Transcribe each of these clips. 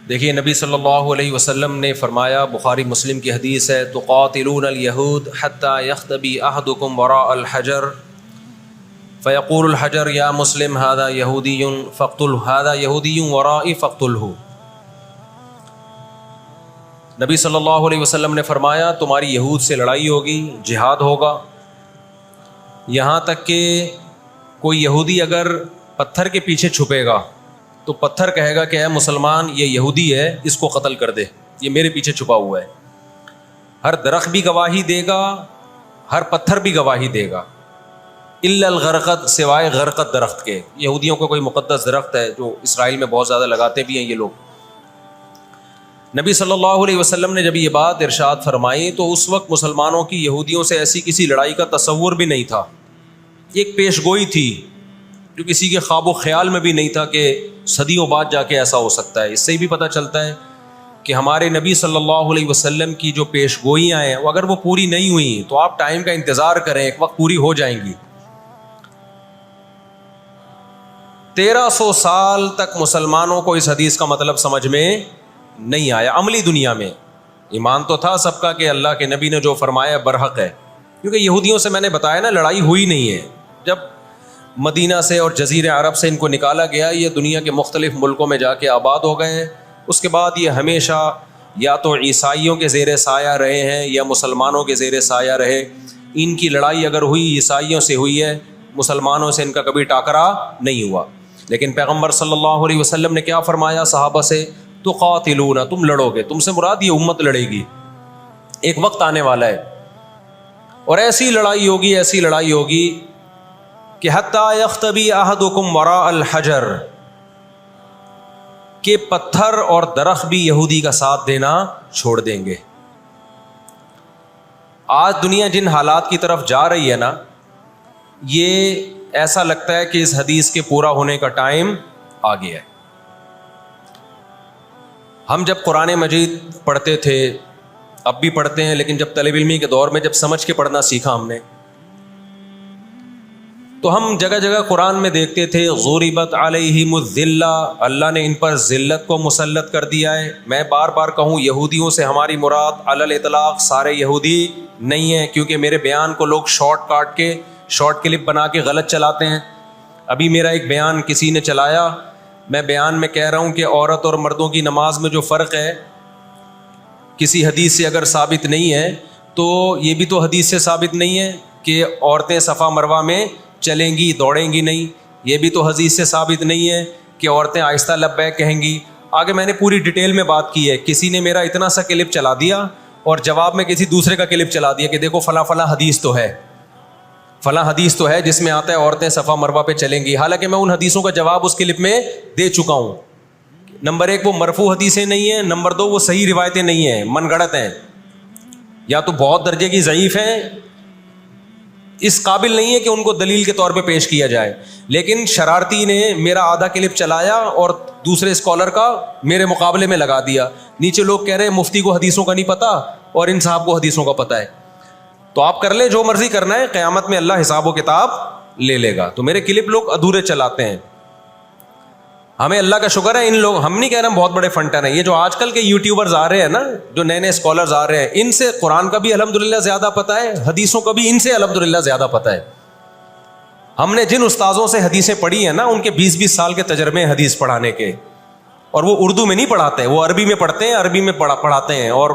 دیکھیے نبی صلی اللہ علیہ وسلم نے فرمایا، بخاری مسلم کی حدیث ہے، تقاتلون الیہود حتی یختبی احدکم وراء الحجر فیقول الحجر یا مسلم ھذا یہودی فاقتلہ، ھذا یہودی ورائی فاقتلہ۔ نبی صلی اللہ علیہ وسلم نے فرمایا تمہاری یہود سے لڑائی ہوگی، جہاد ہوگا، یہاں تک کہ کوئی یہودی اگر پتھر کے پیچھے چھپے گا تو پتھر کہے گا کہ اے مسلمان یہ یہودی ہے، اس کو قتل کر دے، یہ میرے پیچھے چھپا ہوا ہے۔ ہر درخت بھی گواہی دے گا، ہر پتھر بھی گواہی دے گا، الا الغرقد، سوائے غرقد درخت کے۔ یہودیوں کا کوئی مقدس درخت ہے جو اسرائیل میں بہت زیادہ لگاتے بھی ہیں یہ لوگ۔ نبی صلی اللہ علیہ وسلم نے جب یہ بات ارشاد فرمائی تو اس وقت مسلمانوں کی یہودیوں سے ایسی کسی لڑائی کا تصور بھی نہیں تھا، ایک پیش گوئی تھی جو کسی کے خواب و خیال میں بھی نہیں تھا کہ صدیوں بعد جا کے ایسا ہو سکتا ہے۔ اس سے بھی پتہ چلتا ہے کہ ہمارے نبی صلی اللہ علیہ وسلم کی جو پیش گوئیاں ہیں وہ اگر وہ پوری نہیں ہوئیں تو آپ ٹائم کا انتظار کریں، ایک وقت پوری ہو جائیں گی۔ 1300 سال تک مسلمانوں کو اس حدیث کا مطلب سمجھ میں نہیں آیا۔ عملی دنیا میں ایمان تو تھا سب کا کہ اللہ کے نبی نے جو فرمایا برحق ہے، کیونکہ یہودیوں سے میں نے بتایا نا لڑائی ہوئی نہیں ہے۔ جب مدینہ سے اور جزیرہ عرب سے ان کو نکالا گیا، یہ دنیا کے مختلف ملکوں میں جا کے آباد ہو گئے ہیں۔ اس کے بعد یہ ہمیشہ یا تو عیسائیوں کے زیر سایہ رہے ہیں یا مسلمانوں کے زیر سایہ رہے۔ ان کی لڑائی اگر ہوئی عیسائیوں سے ہوئی ہے، مسلمانوں سے ان کا کبھی ٹاکرا نہیں ہوا۔ لیکن پیغمبر صلی اللہ علیہ وسلم نے کیا فرمایا صحابہ سے؟ تقاتلون، تم لڑو گے، تم سے مراد یہ امت لڑے گی، ایک وقت آنے والا ہے اور ایسی لڑائی ہوگی، ایسی لڑائی ہوگی کہ حتی یختبی احدکم وراء الحجر، کہ پتھر اور درخت بھی یہودی کا ساتھ دینا چھوڑ دیں گے۔ آج دنیا جن حالات کی طرف جا رہی ہے نا، یہ ایسا لگتا ہے کہ اس حدیث کے پورا ہونے کا ٹائم آ گیا ہے۔ ہم جب قرآن مجید پڑھتے تھے، اب بھی پڑھتے ہیں، لیکن جب طالب علمی کے دور میں جب سمجھ کے پڑھنا سیکھا ہم نے، تو ہم جگہ جگہ قرآن میں دیکھتے تھے ضربت علیہم الذلہ، اللہ نے ان پر ذلت کو مسلط کر دیا ہے۔ میں بار بار کہوں، یہودیوں سے ہماری مراد علی الاطلاق سارے یہودی نہیں ہیں، کیونکہ میرے بیان کو لوگ شارٹ کلپ بنا کے غلط چلاتے ہیں۔ ابھی میرا ایک بیان کسی نے چلایا، میں بیان میں کہہ رہا ہوں کہ عورت اور مردوں کی نماز میں جو فرق ہے کسی حدیث سے اگر ثابت نہیں ہے تو یہ بھی تو حدیث سے ثابت نہیں ہے کہ عورتیں صفا مروہ میں چلیں گی، دوڑیں گی نہیں۔ یہ بھی تو حدیث سے ثابت نہیں ہے کہ عورتیں آہستہ لبیک کہیں گی۔ آگے میں نے پوری ڈیٹیل میں بات کی ہے۔ کسی نے میرا اتنا سا کلپ چلا دیا اور جواب میں کسی دوسرے کا کلپ چلا دیا کہ دیکھو فلاں فلاں حدیث تو ہے، فلاں حدیث تو ہے جس میں آتا ہے عورتیں صفا مروہ پہ چلیں گی، حالانکہ میں ان حدیثوں کا جواب اس کلپ میں دے چکا ہوں۔ نمبر 1 وہ مرفوع حدیثیں نہیں ہیں، نمبر 2 وہ صحیح روایتیں نہیں ہیں، من گڑت ہیں، یا تو بہت درجے کی ضعیف ہیں، اس قابل نہیں ہے کہ ان کو دلیل کے طور پہ پیش کیا جائے۔ لیکن شرارتی نے میرا آدھا کلپ چلایا اور دوسرے اسکالر کا میرے مقابلے میں لگا دیا۔ نیچے لوگ کہہ رہے ہیں مفتی کو حدیثوں کا نہیں پتہ اور ان صاحب کو حدیثوں کا پتہ ہے۔ تو آپ کر لیں جو مرضی کرنا ہے، قیامت میں اللہ حساب و کتاب لے لے گا۔ تو میرے کلپ لوگ ادھورے چلاتے ہیں۔ ہمیں اللہ کا شکر ہے، ان لوگ، ہم نہیں کہہ رہے ہم بہت بڑے فنٹر ہیں، یہ جو آج کل کے یوٹیوبرز آ رہے ہیں نا، جو نئے نئے اسکالرز آ رہے ہیں، ان سے قرآن کا بھی الحمدللہ زیادہ پتہ ہے، حدیثوں کا بھی ان سے الحمدللہ زیادہ پتہ ہے۔ ہم نے جن استاذوں سے حدیثیں پڑھی ہیں نا، ان کے 20-20 سال کے تجربے ہیں حدیث پڑھانے کے، اور وہ اردو میں نہیں پڑھاتے ہیں، وہ عربی میں پڑھتے ہیں، عربی میں پڑھاتے ہیں، اور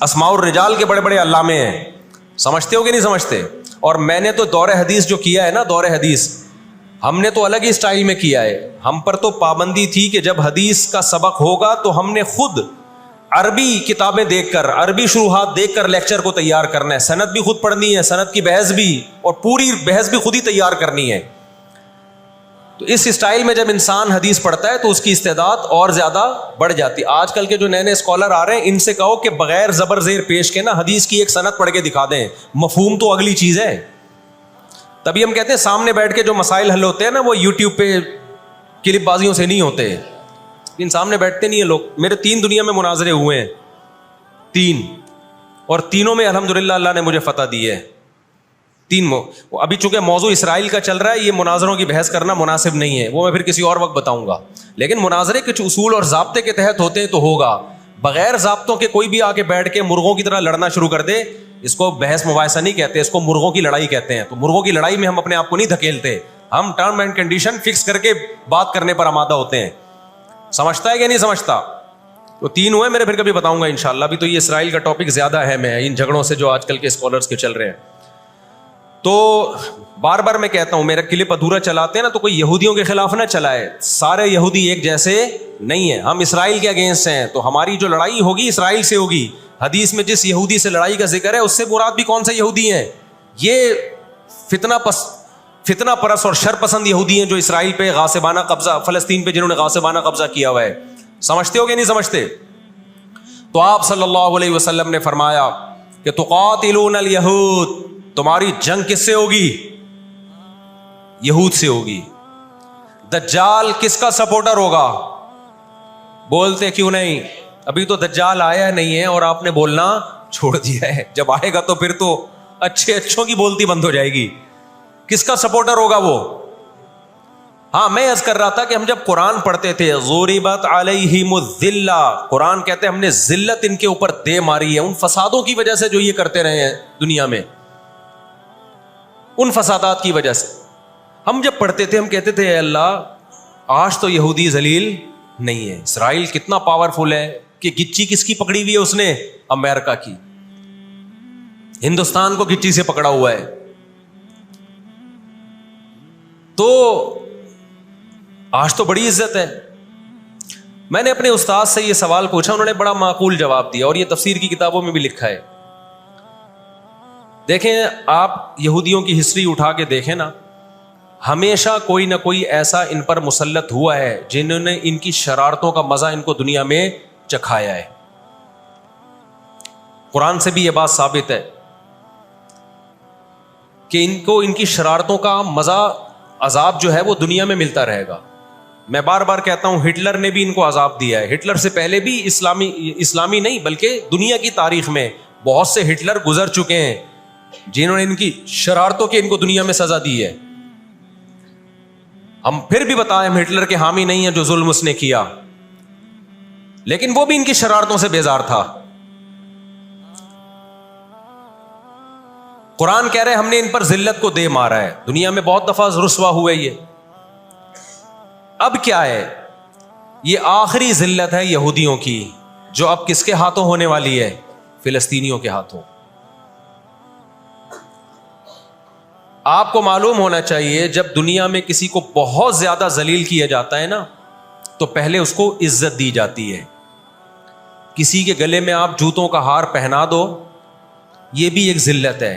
اسماء الرجال کے بڑے بڑے علامے ہیں۔ سمجھتے ہو کہ نہیں سمجھتے؟ اور میں نے تو دور حدیث جو کیا ہے نا، دور حدیث ہم نے تو الگ ہی سٹائل میں کیا ہے۔ ہم پر تو پابندی تھی کہ جب حدیث کا سبق ہوگا تو ہم نے خود عربی کتابیں دیکھ کر، عربی شروحات دیکھ کر لیکچر کو تیار کرنا ہے، سند بھی خود پڑھنی ہے، سند کی بحث بھی، اور پوری بحث بھی خود ہی تیار کرنی ہے۔ تو اس سٹائل میں جب انسان حدیث پڑھتا ہے تو اس کی استعداد اور زیادہ بڑھ جاتی ہے۔ آج کل کے جو نئے نئے اسکالر آ رہے ہیں، ان سے کہو کہ بغیر زبر زیر پیش کے نا حدیث کی ایک سند پڑھ کے دکھا دیں، مفہوم تو اگلی چیز ہے۔ تبھی ہم کہتے ہیں سامنے بیٹھ کے جو مسائل حل ہوتے ہیں نا، وہ یوٹیوب پہ کلپ بازیوں سے نہیں ہوتے، لیکن سامنے بیٹھتے نہیں ہیں لوگ۔ میرے 3 دنیا میں مناظرے ہوئے ہیں، 3، اور تینوں میں الحمدللہ اللہ نے مجھے فتح دی ہے۔ ابھی چونکہ موضوع اسرائیل کا چل رہا ہے، یہ مناظروں کی بحث کرنا مناسب نہیں ہے، وہ میں پھر کسی اور وقت بتاؤں گا۔ لیکن مناظرے کچھ اصول اور ضابطے کے تحت ہوتے ہیں تو ہوگا. بغیر ضابطوں کے کوئی بھی آ کے بیٹھ کے مرغوں کی طرح لڑنا شروع کر دے, اس کو بحث مباحثہ نہیں کہتے, اس کو مرغوں کی لڑائی کہتے ہیں. تو مرغوں کی لڑائی میں ہم اپنے آپ کو نہیں دھکیلتے, ہم ٹرم اینڈ کنڈیشن فکس کر کے بات کرنے پر آمادہ ہوتے ہیں. سمجھتا ہے کہ نہیں سمجھتا؟ تو 3 ہوئے میرے, پھر کبھی بتاؤں گا انشاءاللہ. ابھی تو یہ اسرائیل کا ٹاپک زیادہ اہم ہے ان جھگڑوں سے جو آج کل کے اسکالرس کے چل رہے ہیں. تو بار بار میں کہتا ہوں, میرا کلپ ادھورا چلاتے ہیں نا تو کوئی یہودیوں کے خلاف نہ چلائے. سارے یہودی ایک جیسے نہیں ہیں, ہم اسرائیل کے اگینسٹ ہیں. تو ہماری جو لڑائی ہوگی اسرائیل سے ہوگی. حدیث میں جس یہودی سے لڑائی کا ذکر ہے اس سے مراد بھی کون سے یہودی ہیں؟ یہ فتنہ پرست اور شر پسند یہودی ہیں جو اسرائیل پہ غاصبانہ قبضہ, فلسطین پہ جنہوں نے غاصبانہ قبضہ کیا ہوا ہے. سمجھتے ہو کہ نہیں سمجھتے؟ تو آپ صلی اللہ علیہ وسلم نے فرمایا کہ تقاتلون الیہود, تمہاری جنگ کس سے ہوگی؟ یہود سے ہوگی. دجال کس کا سپورٹر ہوگا؟ بولتے کیوں نہیں؟ ابھی تو دجال آیا نہیں ہے اور آپ نے بولنا چھوڑ دیا ہے. جب آئے گا تو پھر تو اچھوں کی بولتی بند ہو جائے گی. کس کا سپورٹر ہوگا وہ؟ ہاں, میں عرض کر رہا تھا کہ ہم جب قرآن پڑھتے تھے ضربت علیہم الذلہ, قرآن کہتے ہیں ہم نے ذلت ان کے اوپر دے ماری ہے ان فسادوں کی وجہ سے جو یہ کرتے رہے ہیں دنیا میں, ان فسادات کی وجہ سے. ہم جب پڑھتے تھے ہم کہتے تھے اے اللہ آج تو یہودی ذلیل نہیں ہے. اسرائیل کتنا پاورفل ہے کہ گچی کس کی پکڑی ہوئی ہے اس نے؟ امریکہ کی. ہندوستان کو گچی سے پکڑا ہوا ہے. تو آج تو بڑی عزت ہے. میں نے اپنے استاد سے یہ سوال پوچھا, انہوں نے بڑا معقول جواب دیا اور یہ تفسیر کی کتابوں میں بھی لکھا ہے. دیکھیں آپ یہودیوں کی ہسٹری اٹھا کے دیکھیں نا, ہمیشہ کوئی نہ کوئی ایسا ان پر مسلط ہوا ہے جنہوں نے ان کی شرارتوں کا مزہ ان کو دنیا میں چکھایا ہے. قرآن سے بھی یہ بات ثابت ہے کہ ان کو ان کی شرارتوں کا مزہ, عذاب جو ہے وہ دنیا میں ملتا رہے گا. میں بار بار کہتا ہوں ہٹلر نے بھی ان کو عذاب دیا ہے. ہٹلر سے پہلے بھی اسلامی نہیں بلکہ دنیا کی تاریخ میں بہت سے ہٹلر گزر چکے ہیں جنہوں نے ان کی شرارتوں کے ان کو دنیا میں سزا دی ہے. ہم پھر بھی بتائیں ہم ہٹلر کے حامی نہیں ہیں جو ظلم اس نے کیا, لیکن وہ بھی ان کی شرارتوں سے بیزار تھا. قرآن کہہ رہے ہم نے ان پر ذلت کو دے مارا ہے. دنیا میں بہت دفعہ رسوا ہوئے یہ. اب کیا ہے؟ یہ آخری ذلت ہے یہودیوں کی جو اب کس کے ہاتھوں ہونے والی ہے؟ فلسطینیوں کے ہاتھوں. آپ کو معلوم ہونا چاہیے جب دنیا میں کسی کو بہت زیادہ ذلیل کیا جاتا ہے نا تو پہلے اس کو عزت دی جاتی ہے. کسی کے گلے میں آپ جوتوں کا ہار پہنا دو, یہ بھی ایک ذلت ہے.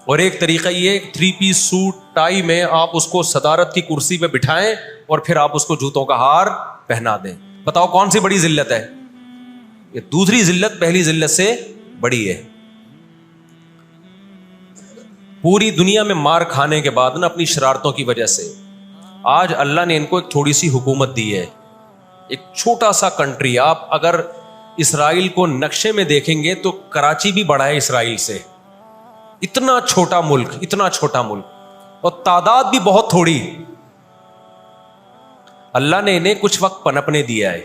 اور ایک طریقہ یہ 3 پیس سوٹ ٹائی میں آپ اس کو صدارت کی کرسی پہ بٹھائیں اور پھر آپ اس کو جوتوں کا ہار پہنا دیں. بتاؤ کون سی بڑی ذلت ہے؟ یہ دوسری ذلت پہلی ذلت سے بڑی ہے. پوری دنیا میں مار کھانے کے بعد نا اپنی شرارتوں کی وجہ سے آج اللہ نے ان کو ایک تھوڑی سی حکومت دی ہے. ایک چھوٹا سا کنٹری, آپ اگر اسرائیل کو نقشے میں دیکھیں گے تو کراچی بھی بڑا ہے اسرائیل سے. اتنا چھوٹا ملک, اتنا چھوٹا ملک, اور تعداد بھی بہت تھوڑی. اللہ نے انہیں کچھ وقت پنپنے دیا ہے.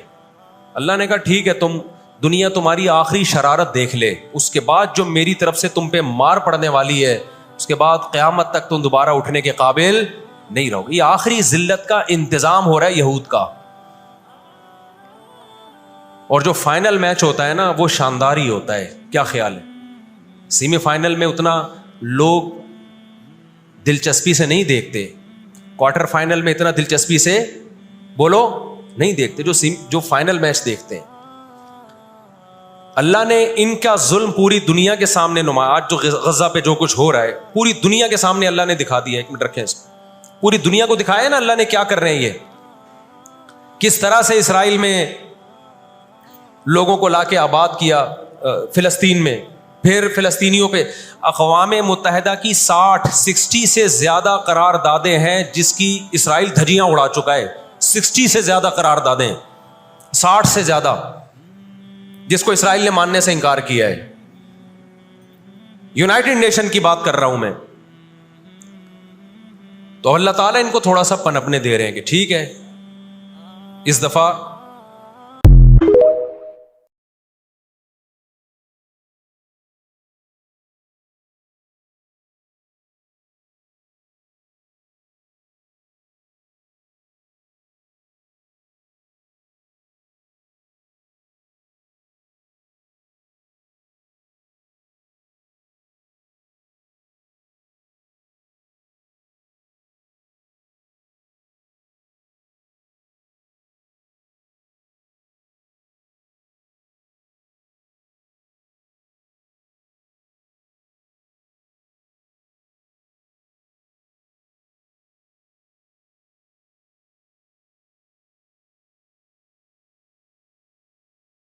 اللہ نے کہا ٹھیک ہے تم دنیا تمہاری آخری شرارت دیکھ لے, اس کے بعد جو میری طرف سے تم پہ مار پڑنے والی ہے اس کے بعد قیامت تک تم دوبارہ اٹھنے کے قابل نہیں رہو. یہ آخری ذلت کا انتظام ہو رہا ہے یہود کا. اور جو فائنل میچ ہوتا ہے نا وہ شاندار ہی ہوتا ہے. کیا خیال ہے؟ سیمی فائنل میں اتنا لوگ دلچسپی سے نہیں دیکھتے, کوارٹر فائنل میں اتنا دلچسپی سے بولو نہیں دیکھتے جو فائنل میچ دیکھتے ہیں. اللہ نے ان کا ظلم پوری دنیا کے سامنے آج جو غزہ پہ جو کچھ ہو رہا ہے پوری دنیا کے سامنے اللہ نے دکھا دیا. ایک منٹ رکھیں اس کو, پوری دنیا کو دکھایا نا اللہ نے کیا کر رہے ہیں. یہ کس طرح سے اسرائیل میں لوگوں کو لا کے آباد کیا فلسطین میں, پھر فلسطینیوں پہ اقوام متحدہ کی 60 سے زیادہ قراردادیں ہیں جس کی اسرائیل دھجیاں اڑا چکا ہے. 60 سے زیادہ قراردادیں, 60 سے زیادہ, جس کو اسرائیل نے ماننے سے انکار کیا ہے. یونائٹڈ نیشن کی بات کر رہا ہوں میں. تو اللہ تعالیٰ ان کو تھوڑا سا پنپنے دے رہے ہیں کہ ٹھیک ہے اس دفعہ